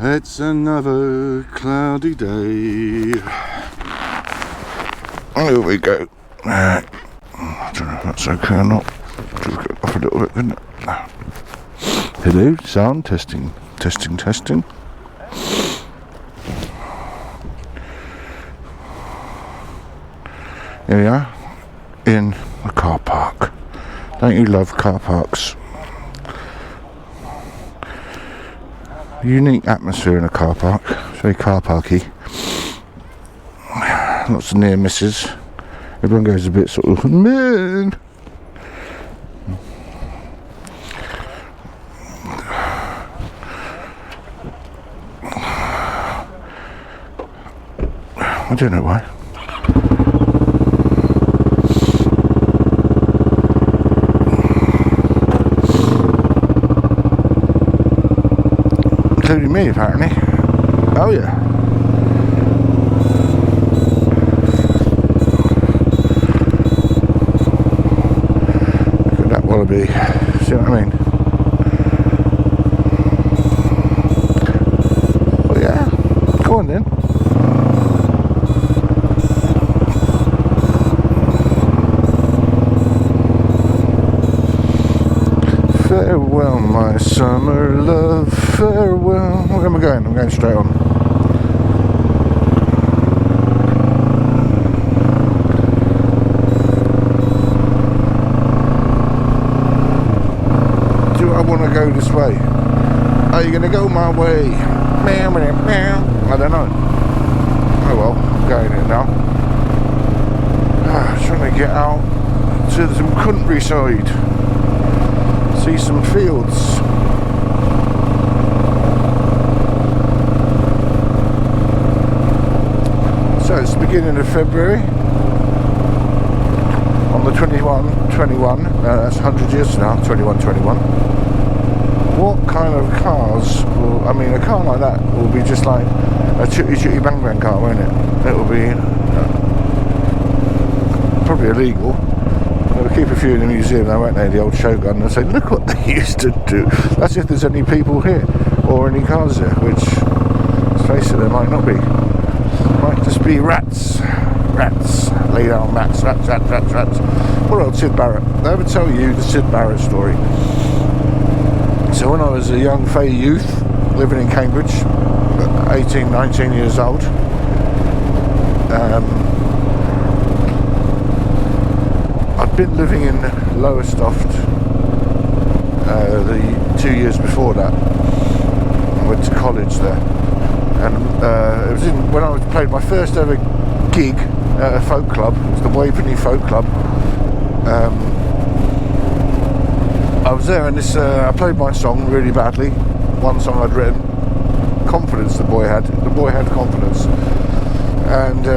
It's another cloudy day. Here we go. I don't know if that's okay or not. Just get off a little bit, couldn't it? Hello, sound testing. Testing. Here we are in a car park. Don't you love car parks? Unique atmosphere in a car park. It's very car parky. Lots of near misses. Everyone goes a bit sort of man. I don't know why. Including me, apparently. Oh yeah. Look at that wallaby. See what I mean? Oh yeah. Go on then. Farewell, my summer love, farewell. Where am I going? I'm going straight on. Do I want to go this way? Are you going to go my way? I don't know. Oh well, I'm going in now. Trying to get out to the countryside. See some fields. So it's the beginning of February on the 21, that's 100 years now, 21. What kind of cars will, I mean a car like that will be just like a chitty bang bang car, won't it? It will be probably illegal. They'll keep a few in the museum though, won't they, the old Shogun, and say, look what they used to do. That's if there's any people here, or any cars here, which, let's face it, there might not be. Might just be rats. Lay down rats. Poor old Syd Barrett. They ever tell you the Syd Barrett story? So when I was a young fey youth, living in Cambridge, 18, 19 years old, I'd been living in Lowestoft the 2 years before that. I went to college there, and it was when I played my first ever gig at a folk club. It was the Waveney Folk Club. I was there, and I played my song really badly. One song I'd written. Confidence the boy had confidence, and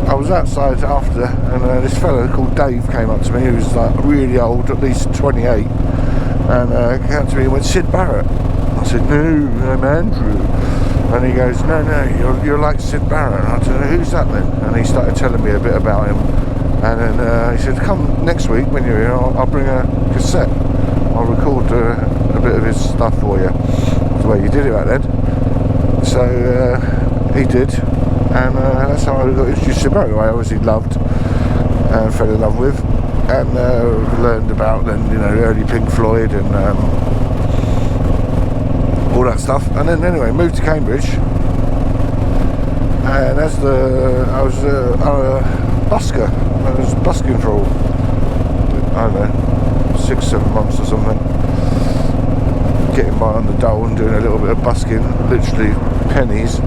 I was outside after, and this fellow called Dave came up to me, who was like really old, at least 28, and came up to me and went, Syd Barrett. I said, no, I'm Andrew. And he goes, no, you're like Syd Barrett. And I said, who's that then? And he started telling me a bit about him, and then he said, come next week when you're here, I'll bring a cassette, I'll record a bit of his stuff for you. That's the way you did it back then. So he did. And that's how I got introduced to Barrett, who I obviously loved and fell in love with, and learned about then, early Pink Floyd and all that stuff. And then anyway, moved to Cambridge, and I was a busker. I was busking for I don't know 6-7 months or something, getting by on the dole and doing a little bit of busking, literally pennies.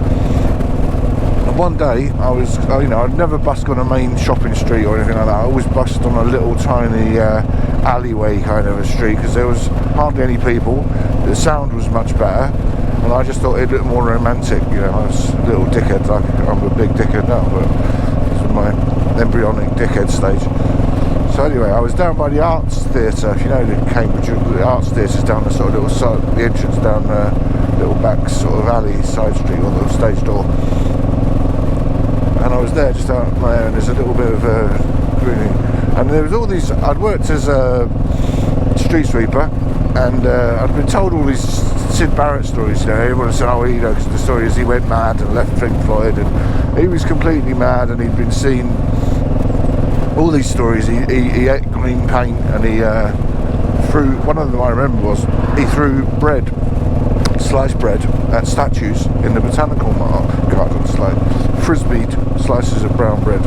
One day, I'd never busk on a main shopping street or anything like that. I always busked on a little tiny alleyway kind of a street, because there was hardly any people. The sound was much better, and I just thought it looked more romantic. I was a little dickhead. I'm a big dickhead now, but this was my embryonic dickhead stage. So anyway, I was down by the Arts Theatre. If you know the Cambridge, the Arts Theatre's down the sort of little side, the entrance down the little back sort of alley, side street, or the stage door. And I was there just out there, and there's a little bit of greening, and there was all these. I'd worked as a street sweeper, and I'd been told all these Syd Barrett stories, you know, everyone said, oh, you know, because the story is he went mad and left Pink Floyd, and he was completely mad, and he'd been seen all these stories. He ate green paint, and he threw, one of them I remember was he threw bread, sliced bread, at statues in the botanical gardens, like frisbeed slices of brown bread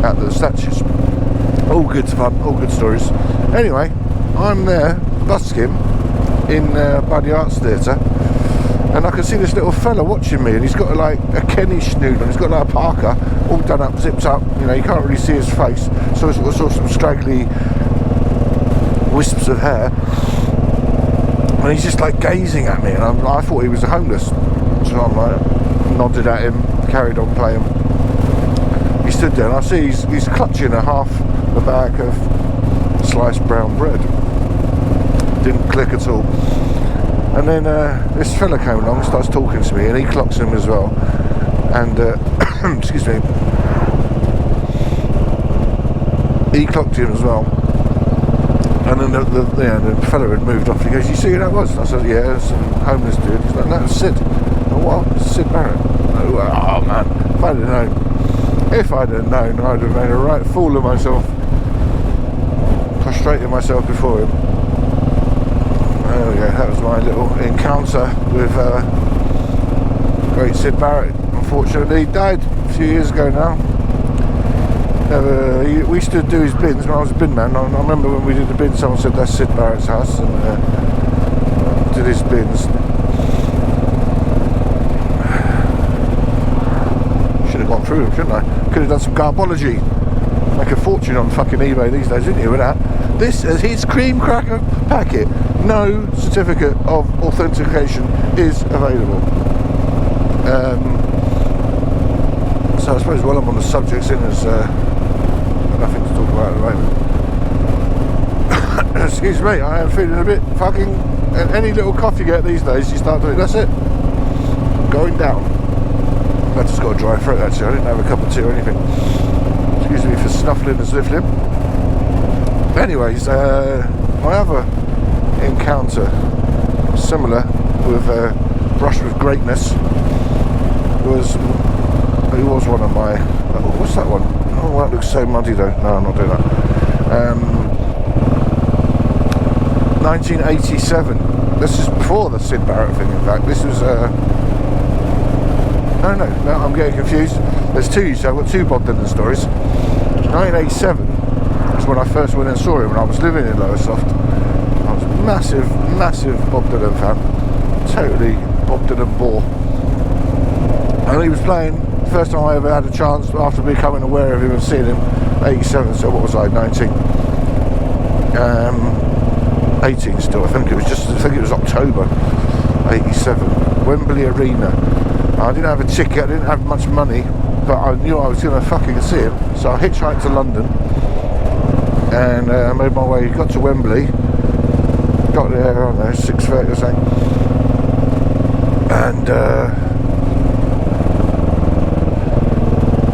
at the statues. All good fun, all good stories. Anyway, I'm there busking in Buddy Arts Theatre, and I can see this little fella watching me, and he's got like a Kenny snood on, he's got like a parka all done up, zipped up, you know, you can't really see his face, so I saw some straggly wisps of hair, and he's just like gazing at me, and I thought he was homeless, so I'm like nodded at him, carried on playing. He stood there, and I see he's clutching a half a bag of sliced brown bread. Didn't click at all. And then this fella came along and starts talking to me, and he clocks him as well, and excuse me, he clocked him as well. And then the fella had moved off. He goes, you see who that was? And I said, yeah, some homeless dude. He's like, no, it's Syd. Oh, what? Syd Barrett. Oh man, if I'd have known, I'd have made a right fool of myself, prostrating myself before him. There we go, that was my little encounter with great Syd Barrett. Unfortunately, he died a few years ago now. We used to do his bins when I was a bin man. I remember when we did the bin, someone said that's Syd Barrett's house, and did his bins. Should have gone through them, shouldn't I? Could have done some garbology. Make a fortune on fucking eBay these days, didn't you, with that? This is his cream cracker packet. No certificate of authentication is available. So I suppose while I'm on the subject, seeing as nothing to talk about at the moment. Excuse me, I am feeling a bit fucking... Any little cough you get these days, you start doing, that's it. Going down. I just got a dry throat actually, I didn't have a cup of tea or anything. Excuse me for snuffling and sniffling. Anyways, my other encounter, similar with Brush with Greatness, was one of my... what's that one? Oh, that looks so muddy though. No, I'm not doing that. 1987. This is before the Syd Barrett thing, in fact. This was... No, I'm getting confused. There's two, so I've got two Bob Dylan stories. 1987 was when I first went and saw him when I was living in Lowestoft. I was a massive Bob Dylan fan. Totally Bob Dylan bore. And he was playing, first time I ever had a chance after becoming aware of him and seeing him, 87, so what was I, 19? 18 still, I think it was October 87, Wembley Arena. I didn't have a ticket, I didn't have much money, but I knew I was going to fucking see him, so I hitchhiked to London, and I made my way, got to Wembley, got there, I don't know, 6:30 or something, and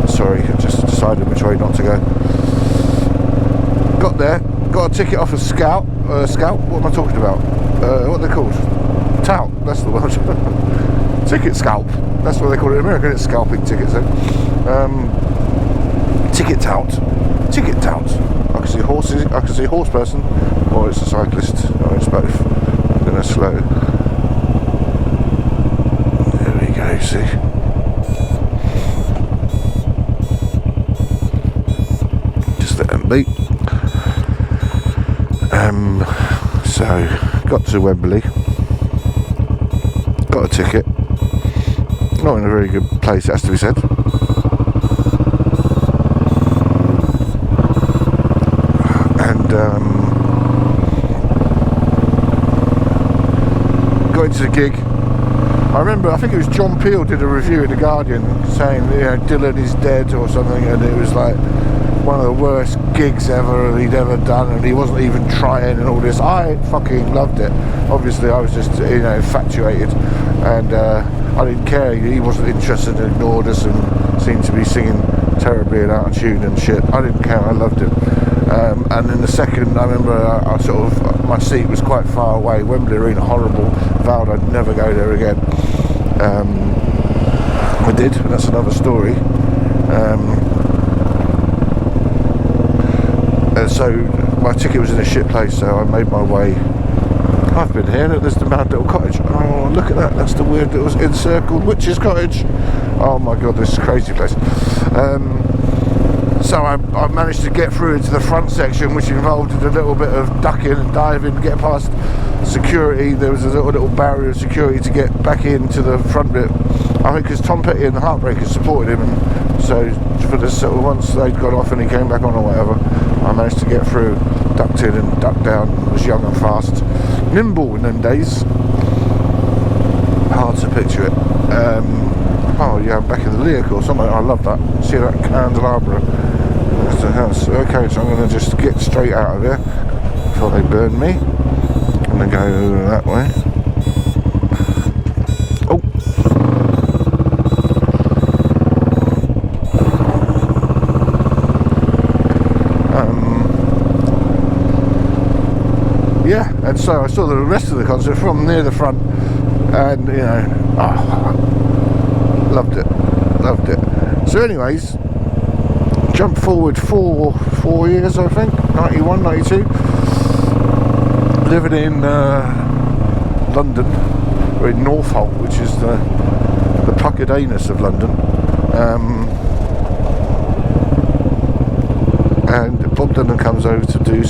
sorry, I just decided which way not to go. Got there, got a ticket off a Scout, what am I talking about? What are they called? Tout, that's the word. Ticket scalp, that's what they call it in America, it's scalping tickets then. Ticket tout. I can see horses, I can see a horse person, or it's a cyclist, or it's both. I'm going to slow. There we go, see. Just let them beat. So, got to Wembley, got a ticket. Not in a very good place, it has to be said. And got into the gig. I remember, I think it was John Peel did a review in The Guardian saying, you know, Dylan is dead or something, and it was like one of the worst gigs ever he'd ever done, and he wasn't even trying and all this. I fucking loved it. Obviously I was just, you know, infatuated, and I didn't care. He wasn't interested and ignored us and seemed to be singing terribly and out of tune and shit. I didn't care, I loved it. And in the second, I remember I sort of, my seat was quite far away. Wembley Arena, horrible. Vowed I'd never go there again. I did, and that's another story. So my ticket was in a shit place, so I made my way. I've been here. Look, there's the mad little cottage. Oh, look at that. That's the weird little encircled witch's cottage. Oh my god, this is a crazy place. So I managed to get through into the front section, which involved a little bit of ducking and diving to get past security. There was a little barrier of security to get back into the front bit. I think because Tom Petty and the Heartbreakers supported him, and so for this sort of, once they'd got off and he came back on or whatever, I managed to get through, ducked in and ducked down. Was young and fast, nimble in them days. Hard to picture it. Oh yeah, I'm back in the Lear or something. I love that. See that candelabra? There's the house. Okay, so I'm going to just get straight out of here before they burn me. I'm going to go that way. Oh. Yeah, and so I saw the rest of the concert from near the front, and you know, loved it. So anyways, jump forward four years, I think, 91, 92, living in London, or in Northolt, which is the Puckett anus of London, and Bob Dylan comes over to do